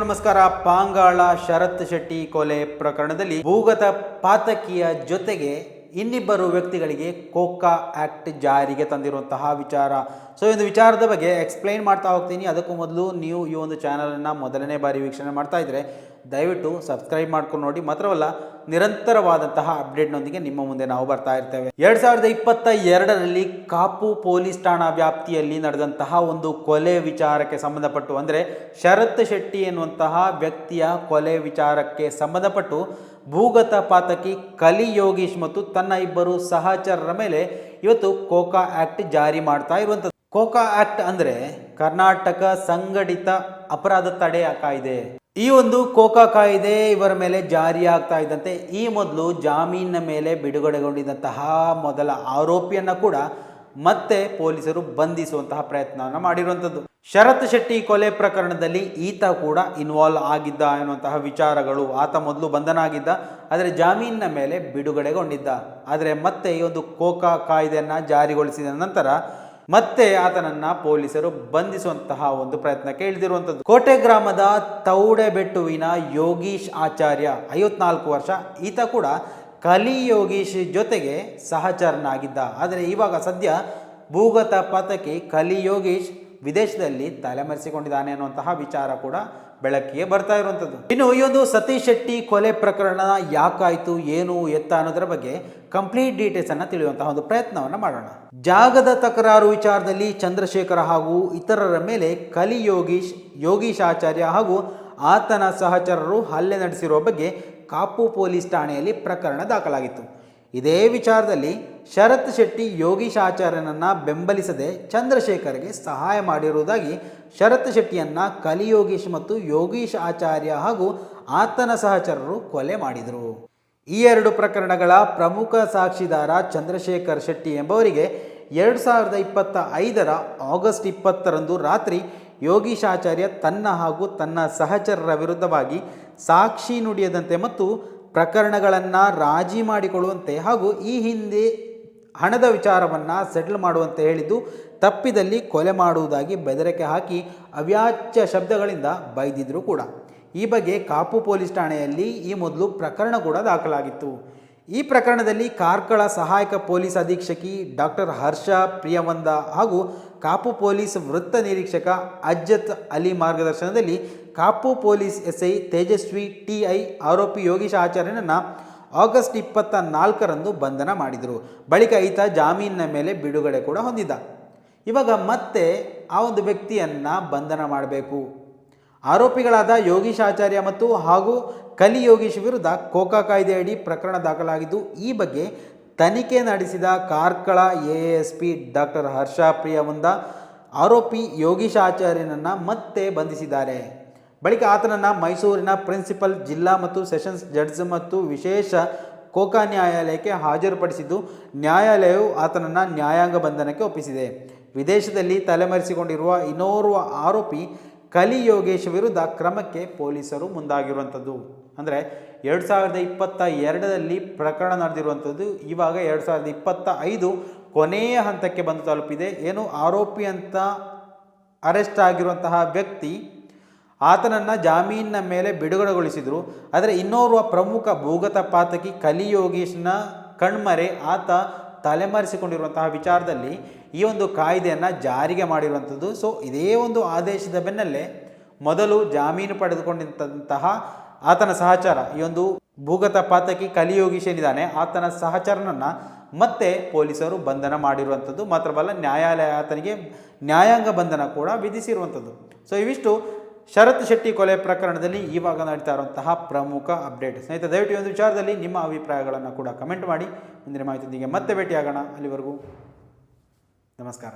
ನಮಸ್ಕಾರ. ಪಾಂಗಾಳ ಶರತ್ ಶೆಟ್ಟಿ ಕೊಲೆ ಪ್ರಕರಣದಲ್ಲಿ ಭೂಗತ ಪಾತಕಿಯ ಜೊತೆಗೆ ಇನ್ನಿಬ್ಬರು ವ್ಯಕ್ತಿಗಳಿಗೆ ಕೋಕಾ ಆಕ್ಟ್ ಜಾರಿಗೆ ತಂದಿರುವಂತಹ ವಿಚಾರ. ಸೊ ಈ ಒಂದು ವಿಚಾರದ ಬಗ್ಗೆ ಎಕ್ಸ್ಪ್ಲೈನ್ ಮಾಡ್ತಾ ಹೋಗ್ತೀನಿ. ಅದಕ್ಕೂ ಮೊದಲು ನೀವು ಈ ಒಂದು ಚಾನಲನ್ನು ಮೊದಲನೇ ಬಾರಿ ವೀಕ್ಷಣೆ ಮಾಡ್ತಾ ಇದ್ರೆ ದಯವಿಟ್ಟು ಸಬ್ಸ್ಕ್ರೈಬ್ ಮಾಡ್ಕೊಂಡು ನೋಡಿ. ಮಾತ್ರವಲ್ಲ, ನಿರಂತರವಾದಂತಹ ಅಪ್ಡೇಟ್ನೊಂದಿಗೆ ನಿಮ್ಮ ಮುಂದೆ ನಾವು ಬರ್ತಾ ಇರ್ತೇವೆ. 2022ರಲ್ಲಿ ಕಾಪು ಪೊಲೀಸ್ ಠಾಣಾ ವ್ಯಾಪ್ತಿಯಲ್ಲಿ ನಡೆದಂತಹ ಒಂದು ಕೊಲೆ ವಿಚಾರಕ್ಕೆ ಸಂಬಂಧಪಟ್ಟು, ಅಂದರೆ ಶರತ್ ಶೆಟ್ಟಿ ಎನ್ನುವಂತಹ ವ್ಯಕ್ತಿಯ ಕೊಲೆ ವಿಚಾರಕ್ಕೆ ಸಂಬಂಧಪಟ್ಟು ಭೂಗತ ಪಾತಕಿ ಕಲಿ ಯೋಗೀಶ್ ಮತ್ತು ತನ್ನ ಇಬ್ಬರು ಸಹಚರರ ಮೇಲೆ ಇವತ್ತು ಕೋಕಾ ಆಕ್ಟ್ ಜಾರಿ ಮಾಡ್ತಾ ಇರುವಂಥದ್ದು. ಕೋಕಾ ಆಕ್ಟ್ ಅಂದರೆ ಕರ್ನಾಟಕ ಸಂಘಟಿತ ಅಪರಾಧ ತಡೆ ಕಾಯ್ದೆ. ಈ ಒಂದು ಕೋಕಾ ಕಾಯ್ದೆ ಇವರ ಮೇಲೆ ಜಾರಿ ಆಗ್ತಾ ಇದ್ದಂತೆ ಈ ಮೊದಲು ಜಾಮೀನಿನ ಮೇಲೆ ಬಿಡುಗಡೆಗೊಂಡಿದ್ದಂತಹ ಮೊದಲ ಆರೋಪಿಯನ್ನ ಕೂಡ ಮತ್ತೆ ಪೊಲೀಸರು ಬಂಧಿಸುವಂತಹ ಪ್ರಯತ್ನವನ್ನು ಮಾಡಿರುವಂಥದ್ದು. ಶರತ್ ಶೆಟ್ಟಿ ಕೊಲೆ ಪ್ರಕರಣದಲ್ಲಿ ಈತ ಕೂಡ ಇನ್ವಾಲ್ವ್ ಆಗಿದ್ದ ಎನ್ನುವಂತಹ ವಿಚಾರಗಳು. ಆತ ಮೊದಲು ಬಂಧನ ಆಗಿದ್ದ, ಆದರೆ ಜಾಮೀನಿನ ಮೇಲೆ ಬಿಡುಗಡೆಗೊಂಡಿದ್ದ. ಆದರೆ ಮತ್ತೆ ಈ ಒಂದು ಕೋಕಾ ಕಾಯ್ದೆಯನ್ನು ಜಾರಿಗೊಳಿಸಿದ ನಂತರ ಮತ್ತೆ ಆತನನ್ನ ಪೊಲೀಸರು ಬಂಧಿಸುವಂತಹ ಒಂದು ಪ್ರಯತ್ನಕ್ಕೆ ಇಳಿದಿರುವಂಥದ್ದು. ಕೋಟೆ ಗ್ರಾಮದ ತೌಡೆಬೆಟ್ಟುವಿನ ಯೋಗೀಶ್ ಆಚಾರ್ಯ 54 ವರ್ಷ. ಈತ ಕೂಡ ಕಲಿ ಯೋಗೀಶ್ ಜೊತೆಗೆ ಸಹಚರನಾಗಿದ್ದ. ಆದರೆ ಇವಾಗ ಸದ್ಯ ಭೂಗತ ಪಾತಕಿ ಕಲಿ ಯೋಗೀಶ್ ವಿದೇಶದಲ್ಲಿ ತಲೆಮರೆಸಿಕೊಂಡಿದ್ದಾನೆ ಅನ್ನುವಂತಹ ವಿಚಾರ ಕೂಡ ಬೆಳಕಿಗೆ ಬರ್ತಾ ಇರುವಂಥದ್ದು. ಇನ್ನು ಈ ಒಂದು ಸತೀಶ್ ಶೆಟ್ಟಿ ಕೊಲೆ ಪ್ರಕರಣ ಯಾಕಾಯಿತು, ಏನು ಎತ್ತ ಅನ್ನೋದರ ಬಗ್ಗೆ ಕಂಪ್ಲೀಟ್ ಡೀಟೇಲ್ಸ್ ಅನ್ನು ತಿಳಿಯುವಂತಹ ಒಂದು ಪ್ರಯತ್ನವನ್ನು ಮಾಡೋಣ. ಜಾಗದ ತಕರಾರು ವಿಚಾರದಲ್ಲಿ ಚಂದ್ರಶೇಖರ ಹಾಗೂ ಇತರರ ಮೇಲೆ ಕಲಿ ಯೋಗೀಶ್ ಆಚಾರ್ಯ ಹಾಗೂ ಆತನ ಸಹಚರರು ಹಲ್ಲೆ ನಡೆಸಿರುವ ಬಗ್ಗೆ ಕಾಪು ಪೊಲೀಸ್ ಠಾಣೆಯಲ್ಲಿ ಪ್ರಕರಣ ದಾಖಲಾಗಿತ್ತು. ಇದೇ ವಿಚಾರದಲ್ಲಿ ಶರತ್ ಶೆಟ್ಟಿ ಯೋಗೀಶ್ ಆಚಾರ್ಯನನ್ನು ಬೆಂಬಲಿಸದೆ ಚಂದ್ರಶೇಖರ್ಗೆ ಸಹಾಯ ಮಾಡಿರುವುದಾಗಿ ಶರತ್ ಶೆಟ್ಟಿಯನ್ನ ಕಲಿ ಯೋಗೀಶ್ ಮತ್ತು ಯೋಗೀಶ್ ಆಚಾರ್ಯ ಹಾಗೂ ಆತನ ಸಹಚರರು ಕೊಲೆ ಮಾಡಿದರು. ಈ ಎರಡು ಪ್ರಕರಣಗಳ ಪ್ರಮುಖ ಸಾಕ್ಷಿದಾರ ಚಂದ್ರಶೇಖರ್ ಶೆಟ್ಟಿ ಎಂಬವರಿಗೆ 2025ರ ಆಗಸ್ಟ್ 20ರಂದು ರಾತ್ರಿ ಯೋಗೀಶ್ ಆಚಾರ್ಯ ತನ್ನ ಹಾಗೂ ತನ್ನ ಸಹಚರರ ವಿರುದ್ಧವಾಗಿ ಸಾಕ್ಷಿ ನುಡಿಯದಂತೆ ಮತ್ತು ಪ್ರಕರಣಗಳನ್ನು ರಾಜಿ ಮಾಡಿಕೊಳ್ಳುವಂತೆ ಹಾಗೂ ಈ ಹಿಂದೆ ಹಣದ ವಿಚಾರವನ್ನು ಸೆಟಲ್ ಮಾಡುವಂತೆ ಹೇಳಿದ್ದು ತಪ್ಪಿದಲ್ಲಿ ಕೊಲೆ ಮಾಡುವುದಾಗಿ ಬೆದರಿಕೆ ಹಾಕಿ ಅವ್ಯಾಚ್ಯ ಶಬ್ದಗಳಿಂದ ಬೈದಿದ್ರು ಕೂಡ. ಈ ಬಗ್ಗೆ ಕಾಪು ಪೊಲೀಸ್ ಠಾಣೆಯಲ್ಲಿ ಈ ಮೊದಲು ಪ್ರಕರಣ ಕೂಡ ದಾಖಲಾಗಿತ್ತು. ಈ ಪ್ರಕರಣದಲ್ಲಿ ಕಾರ್ಕಳ ಸಹಾಯಕ ಪೊಲೀಸ್ ಅಧೀಕ್ಷಕಿ ಡಾಕ್ಟರ್ ಹರ್ಷ ಪ್ರಿಯವಂದ ಹಾಗೂ ಕಾಪು ಪೊಲೀಸ್ ವೃತ್ತ ನಿರೀಕ್ಷಕ ಅಜ್ಜತ್ ಅಲಿ ಮಾರ್ಗದರ್ಶನದಲ್ಲಿ Kapu police SI Tejaswi TI ಆರೋಪಿ ಯೋಗೀಶ್ ಆಚಾರ್ಯನನ್ನು ಆಗಸ್ಟ್ 24ರಂದು ಬಂಧನ ಮಾಡಿದರು. ಬಳಿಕ ಈತ ಜಾಮೀನಿನ ಮೇಲೆ ಬಿಡುಗಡೆ ಕೂಡ ಹೊಂದಿದ್ದ. ಇವಾಗ ಮತ್ತೆ ಆ ಒಂದು ವ್ಯಕ್ತಿಯನ್ನು ಬಂಧನ ಮಾಡಬೇಕು. ಆರೋಪಿಗಳಾದ ಯೋಗೀಶ್ ಆಚಾರ್ಯ ಮತ್ತು ಹಾಗೂ ಕಲಿ ಯೋಗೀಶ್ ವಿರುದ್ಧ ಕೋಕಾ ಕಾಯ್ದೆಯಡಿ ಪ್ರಕರಣ ದಾಖಲಾಗಿದ್ದು, ಈ ಬಗ್ಗೆ ತನಿಖೆ ನಡೆಸಿದ ಕಾರ್ಕಳ ಎಎಸ್ಪಿ ಡಾಕ್ಟರ್ ಹರ್ಷ ಪ್ರಿಯವಂದ ಆರೋಪಿ ಯೋಗೀಶ್ ಆಚಾರ್ಯನನ್ನು ಮತ್ತೆ ಬಂಧಿಸಿದ್ದಾರೆ. ಬಳಿಕ ಆತನನ್ನು ಮೈಸೂರಿನ ಪ್ರಿನ್ಸಿಪಲ್ ಜಿಲ್ಲಾ ಮತ್ತು ಸೆಷನ್ಸ್ ಜಡ್ಜ್ ಮತ್ತು ವಿಶೇಷ ಕೋಕಾ ನ್ಯಾಯಾಲಯಕ್ಕೆ ಹಾಜರುಪಡಿಸಿದ್ದು, ನ್ಯಾಯಾಲಯವು ಆತನನ್ನು ನ್ಯಾಯಾಂಗ ಬಂಧನಕ್ಕೆ ಒಪ್ಪಿಸಿದೆ. ವಿದೇಶದಲ್ಲಿ ತಲೆಮರೆಸಿಕೊಂಡಿರುವ ಇನ್ನೋರ್ವ ಆರೋಪಿ ಕಲಿ ಯೋಗೇಶ್ ವಿರುದ್ಧ ಕ್ರಮಕ್ಕೆ ಪೊಲೀಸರು ಮುಂದಾಗಿರುವಂಥದ್ದು. ಅಂದರೆ 2022ರಲ್ಲಿ ಪ್ರಕರಣ ನಡೆದಿರುವಂಥದ್ದು. ಇವಾಗ 2025 ಕೊನೆಯ ಹಂತಕ್ಕೆ ಬಂದು ತಲುಪಿದೆ. ಏನು ಆರೋಪಿ ಅಂತ ಅರೆಸ್ಟ್ ಆಗಿರುವಂತಹ ವ್ಯಕ್ತಿ ಆತನನ್ನು ಜಾಮೀನಿನ ಮೇಲೆ ಬಿಡುಗಡೆಗೊಳಿಸಿದರು. ಆದರೆ ಇನ್ನೋರ್ವ ಪ್ರಮುಖ ಭೂಗತ ಪಾತಕಿ ಕಲಿ ಯೋಗೀಶ್ನ ಕಣ್ಮರೆ ಆತ ತಲೆಮರೆಸಿಕೊಂಡಿರುವಂತಹ ವಿಚಾರದಲ್ಲಿ ಈ ಒಂದು ಕಾಯ್ದೆಯನ್ನು ಜಾರಿಗೆ ಮಾಡಿರುವಂಥದ್ದು. ಸೊ ಇದೇ ಒಂದು ಆದೇಶದ ಬೆನ್ನಲ್ಲೇ ಮೊದಲು ಜಾಮೀನು ಪಡೆದುಕೊಂಡಿದ್ದಂತಹ ಆತನ ಸಹಚರ, ಈ ಒಂದು ಭೂಗತ ಪಾತಕಿ ಕಲಿ ಯೋಗೀಶ್ ಏನಿದ್ದಾನೆ ಆತನ ಸಹಚರನನ್ನು ಮತ್ತೆ ಪೊಲೀಸರು ಬಂಧನ ಮಾಡಿರುವಂಥದ್ದು. ಮಾತ್ರವಲ್ಲ, ನ್ಯಾಯಾಲಯ ಆತನಿಗೆ ನ್ಯಾಯಾಂಗ ಬಂಧನ ಕೂಡ ವಿಧಿಸಿರುವಂಥದ್ದು. ಸೊ ಇವಿಷ್ಟು ಶರತ್ ಶೆಟ್ಟಿ ಕೊಲೆ ಪ್ರಕರಣದಲ್ಲಿ ಇವಾಗ ನಡೀತಾ ಇರುವಂತಹ ಪ್ರಮುಖ ಅಪ್ಡೇಟ್. ಸ್ನೇಹಿತರೆ, ದಯವಿಟ್ಟು ಈ ಒಂದು ವಿಚಾರದಲ್ಲಿ ನಿಮ್ಮ ಅಭಿಪ್ರಾಯಗಳನ್ನು ಕೂಡ ಕಮೆಂಟ್ ಮಾಡಿ. ಮುಂದಿನ ಮಾಹಿತಿಯೊಂದಿಗೆ ಮತ್ತೆ ಭೇಟಿಯಾಗೋಣ. ಅಲ್ಲಿವರೆಗೂ ನಮಸ್ಕಾರ.